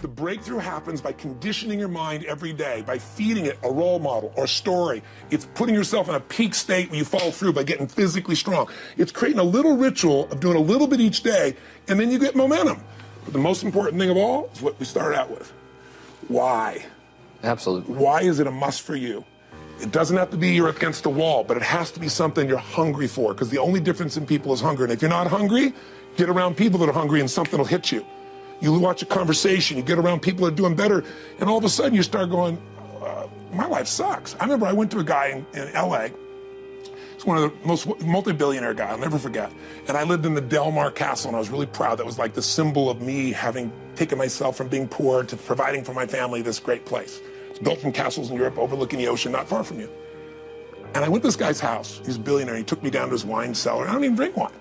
The breakthrough happens by conditioning your mind every day, by feeding it a role model or a story. It's putting yourself in a peak state where you follow through by getting physically strong. It's creating a little ritual of doing a little bit each day, and then you get momentum. But the most important thing of all is what we started out with. Why? Absolutely. Why is it a must for you? It doesn't have to be you're against the wall, but it has to be something you're hungry for, because the only difference in people is hunger. And if you're not hungry, get around people that are hungry and something will hit you. You watch a conversation, you get around people that are doing better, and all of a sudden you start going, my life sucks. I remember I went to a guy in LA. He's one of the most multi-billionaire guys, I'll never forget. And I lived in the Del Mar Castle, and I was really proud. That was like the symbol of me having taken myself from being poor to providing for my family this great place. It's built from castles in Europe overlooking the ocean, not far from you. And I went to this guy's house. He's a billionaire. He took me down to his wine cellar. I don't even drink wine.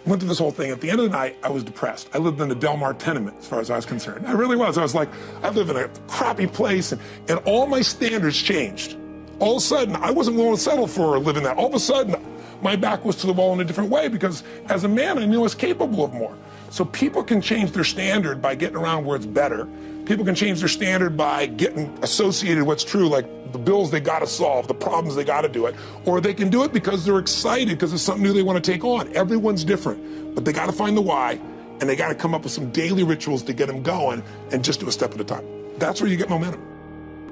Went through this whole thing. At the end of the night, I was depressed. I lived in the Del Mar tenement, as far as I was concerned. I really was. I was like, I live in a crappy place, and all my standards changed. All of a sudden, I wasn't willing to settle for living that. All of a sudden, my back was to the wall in a different way, because as a man, I knew I was capable of more. So people can change their standard by getting around where it's better. People can change their standard by getting associated with what's true, like the bills they got to solve, the problems they got to do it, or they can do it because they're excited because it's something new they want to take on. Everyone's different, but they got to find the why, and they got to come up with some daily rituals to get them going, and just do a step at a time. That's where you get momentum.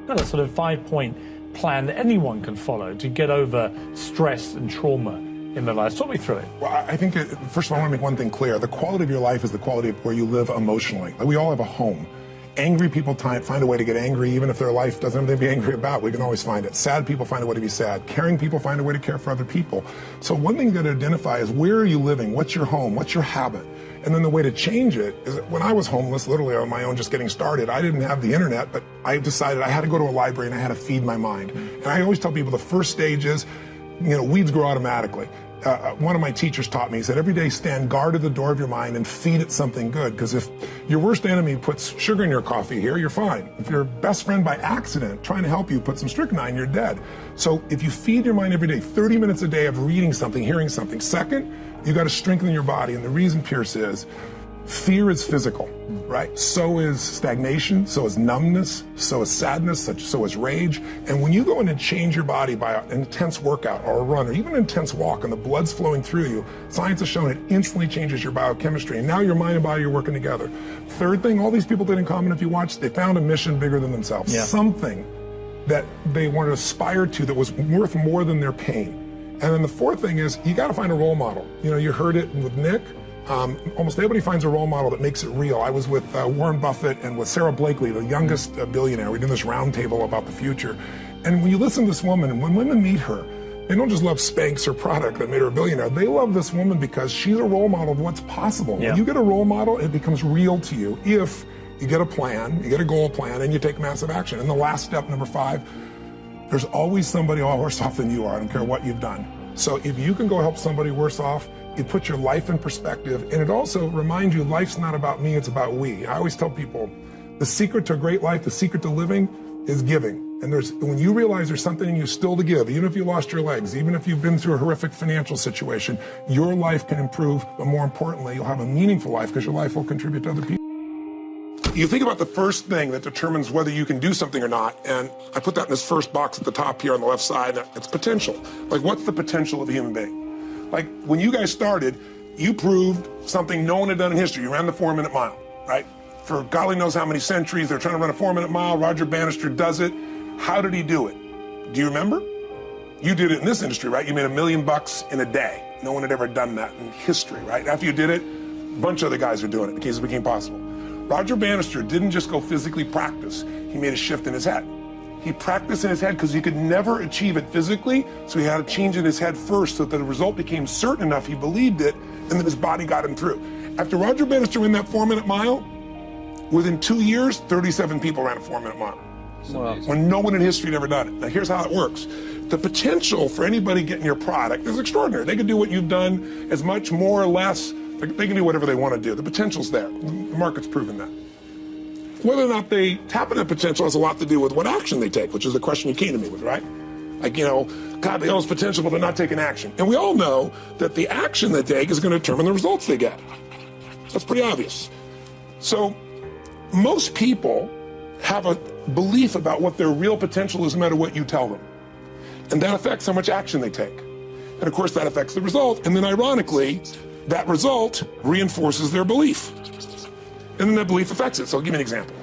Got a sort of 5-point plan that anyone can follow to get over stress and trauma in their lives. Talk me through it. Well, I think, first of all, I want to make one thing clear. The quality of your life is the quality of where you live emotionally. Like, we all have a home. Angry people find a way to get angry, even if their life doesn't have anything to be angry about. We can always find it. Sad people find a way to be sad. Caring people find a way to care for other people. So one thing you got to identify is, where are you living? What's your home? What's your habit? And then the way to change it is, when I was homeless, literally on my own, just getting started, I didn't have the internet, but I decided I had to go to a library and I had to feed my mind. And I always tell people the first stage is, weeds grow automatically. One of my teachers taught me, he said, every day stand guard at the door of your mind and feed it something good. Because if your worst enemy puts sugar in your coffee here, you're fine. If your best friend by accident trying to help you puts some strychnine, you're dead. So if you feed your mind every day, 30 minutes a day of reading something, hearing something. Second, you got to strengthen your body. And the reason, Pierce, is fear is physical, right? So is stagnation, so is numbness, so is sadness, so is rage. And when you go in and change your body by an intense workout or a run or even an intense walk, and the blood's flowing through you, science has shown it instantly changes your biochemistry. And now your mind and body are working together. Third thing all these people did in common, if you watch, they found a mission bigger than themselves. Yeah. Something that they want to aspire to that was worth more than their pain. And then the fourth thing is, you got to find a role model. You heard it with Nick. Almost everybody finds a role model that makes it real. I was with Warren Buffett and with Sarah Blakely, the youngest billionaire. We did this round table about the future. And when you listen to this woman, and when women meet her, they don't just love Spanx, her product that made her a billionaire. They love this woman because she's a role model of what's possible. Yeah. When you get a role model, it becomes real to you if you get a plan, you get a goal plan, and you take massive action. And the last step, number 5, there's always somebody worse off than you are. I don't care what you've done. So if you can go help somebody worse off, it puts your life in perspective, and it also reminds you life's not about me, it's about we. I always tell people, the secret to a great life, the secret to living is giving. And when you realize there's something in you still to give, even if you lost your legs, even if you've been through a horrific financial situation, your life can improve, but more importantly, you'll have a meaningful life because your life will contribute to other people. You think about the first thing that determines whether you can do something or not, and I put that in this first box at the top here on the left side. It's potential. Like, what's the potential of a human being? Like, when you guys started, you proved something no one had done in history. You ran the 4-minute mile, right? For golly knows how many centuries, they're trying to run a 4-minute mile. Roger Bannister does it. How did he do it? Do you remember? You did it in this industry, right? You made $1 million in a day. No one had ever done that in history, right? After you did it, a bunch of other guys are doing it in case it became possible. Roger Bannister didn't just go physically practice. He made a shift in his head. He practiced in his head because he could never achieve it physically, so he had to change in his head first so that the result became certain enough he believed it, and then his body got him through. After Roger Bannister ran that 4-minute mile, within 2 years, 37 people ran a 4-minute mile. Wow. When no one in history had ever done it. Now here's how it works. The potential for anybody getting your product is extraordinary. They can do what you've done as much, more or less. They can do whatever they want to do. The potential's there. The market's proven that. Whether or not they tap into potential has a lot to do with what action they take, which is the question you came to me with, right? Like, God, they all have potential, but they're not taking action. And we all know that the action they take is going to determine the results they get. That's pretty obvious. So most people have a belief about what their real potential is no matter what you tell them. And that affects how much action they take. And of course that affects the result. And then ironically, that result reinforces their belief. And then that belief affects it. So I'll give you an example.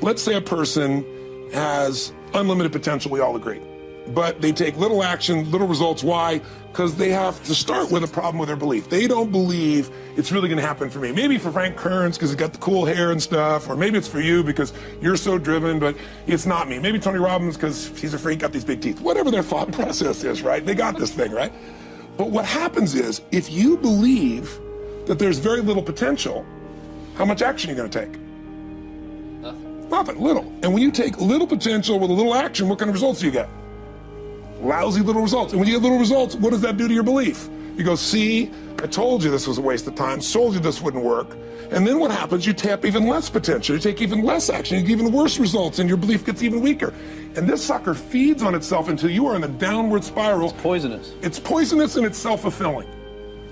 Let's say a person has unlimited potential, we all agree. But they take little action, little results. Why? Because they have to start with a problem with their belief. They don't believe it's really going to happen for me. Maybe for Frank Kearns because he's got the cool hair and stuff, or maybe it's for you because you're so driven, but it's not me. Maybe Tony Robbins because he's a freak, got these big teeth. Whatever their thought process is, right? They got this thing, right? But what happens is, if you believe that there's very little potential, how much action are you going to take? Nothing, little. And when you take little potential with a little action, what kind of results do you get? Lousy little results. And when you get little results, what does that do to your belief? You go, see, I told you this was a waste of time, told you this wouldn't work. And then what happens? You tap even less potential, you take even less action, you get even worse results, and your belief gets even weaker. And this sucker feeds on itself until you are in the downward spiral. It's poisonous. It's poisonous and it's self-fulfilling.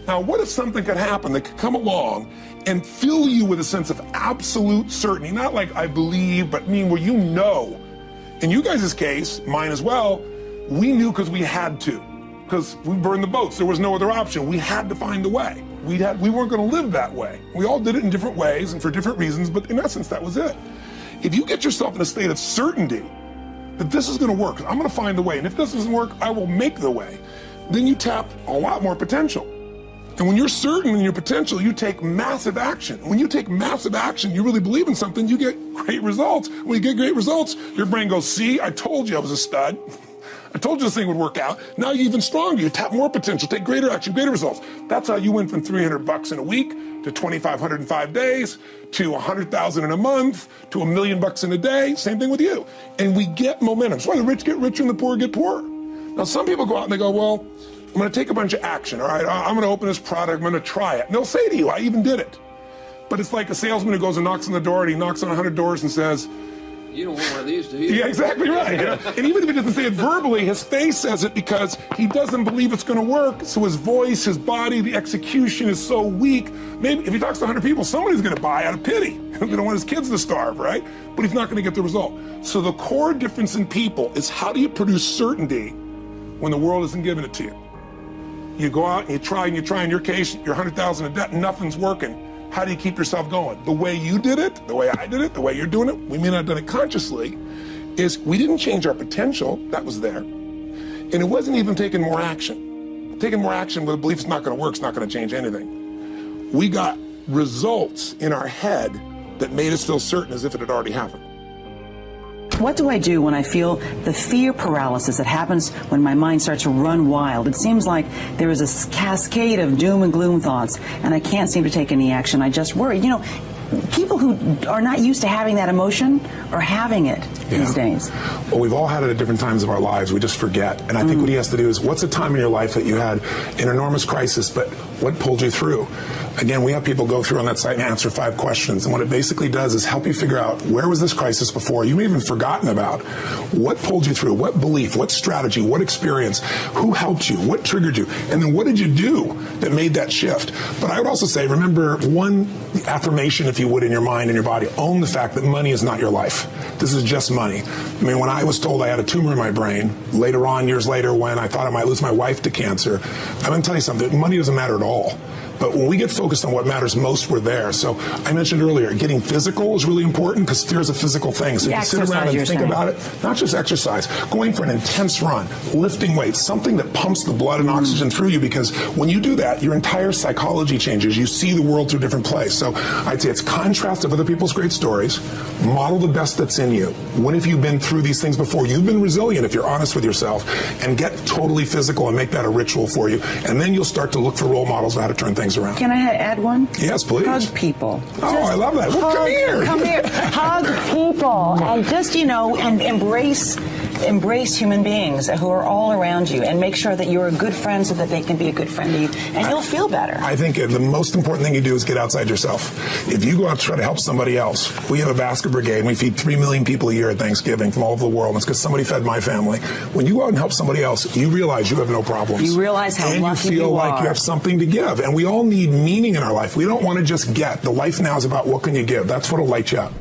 Now, what if something could happen that could come along and fill you with a sense of absolute certainty? Not like I believe, but mean where you know. In you guys' case, mine as well, we knew because we had to. Because we burned the boats. There was no other option. We had to find a way. We weren't going to live that way. We all did it in different ways and for different reasons, but in essence, that was it. If you get yourself in a state of certainty that this is going to work, I'm going to find the way, and if this doesn't work, I will make the way, then you tap a lot more potential. And when you're certain in your potential, you take massive action. When you take massive action, you really believe in something, you get great results. When you get great results, your brain goes, see, I told you I was a stud. I told you this thing would work out. Now you're even stronger. You tap more potential, take greater action, greater results. That's how you went from $300 in a week to $2,500 in 5 days to $100,000 in a month to $1 million in a day. Same thing with you. And we get momentum. That's why the rich get richer and the poor get poorer. Now some people go out and they go, well, I'm going to take a bunch of action. All right, I'm going to open this product. I'm going to try it. And they'll say to you, I even did it. But it's like a salesman who goes and knocks on the door, and he knocks on 100 doors and says, you don't want one of these, do you? Yeah, exactly right. You know? And even if he doesn't say it verbally, his face says it because he doesn't believe it's going to work. So his voice, his body, the execution is so weak. Maybe if he talks to 100 people, somebody's going to buy out of pity. They don't want his kids to starve, right? But he's not going to get the result. So the core difference in people is, how do you produce certainty when the world isn't giving it to you? You go out and you try. In your case, you're $100,000 in debt, nothing's working. How do you keep yourself going? The way you did it, the way I did it, the way you're doing it, we may not have done it consciously, is we didn't change our potential. That was there. And it wasn't even taking more action. Taking more action with a belief it's not going to work, it's not going to change anything. We got results in our head that made us feel certain as if it had already happened. What do I do when I feel the fear paralysis that happens when my mind starts to run wild? It seems like there is a cascade of doom and gloom thoughts, and I can't seem to take any action. I just worry. You know, people who are not used to having that emotion are having it these days. Well, we've all had it at different times of our lives. We just forget. And I think what he has to do is, what's a time in your life that you had an enormous crisis, but what pulled you through? Again, we have people go through on that site and answer 5 questions. And what it basically does is help you figure out, where was this crisis before? You may have even forgotten about. What pulled you through? What belief? What strategy? What experience? Who helped you? What triggered you? And then what did you do that made that shift? But I would also say, remember one affirmation, if you would, in your mind and your body. Own the fact that money is not your life. This is just money. I mean, when I was told I had a tumor in my brain, later on, years later, when I thought I might lose my wife to cancer, I'm going to tell you something. Money doesn't matter at all. But when we get focused on what matters most, we're there. So I mentioned earlier, getting physical is really important because fear is a physical thing. So if you sit around and think about it, not just exercise, going for an intense run, lifting weights, something that pumps the blood and oxygen through you, because when you do that, your entire psychology changes. You see the world through a different place. So I'd say it's contrast of other people's great stories, model the best that's in you. When have you been through these things before? You've been resilient if you're honest with yourself, and get totally physical and make that a ritual for you. And then you'll start to look for role models of how to turn things around. Can I add one? Yes, please. Hug people. Oh, I love that. Well, come here. Come here. Hug people. And just, you know, and embrace embrace human beings who are all around you and make sure that you're a good friend so that they can be a good friend to you, and you'll feel better. I think the most important thing you do is get outside yourself. If you go out to try to help somebody else, we have a basket brigade, and we feed 3 million people a year at Thanksgiving from all over the world. It's because somebody fed my family. When you go out and help somebody else, you realize you have no problems. You realize how lucky you are. And you feel like you have something to give. And we all need meaning in our life. We don't want to just get. The life now is about what can you give. That's what'll light you up.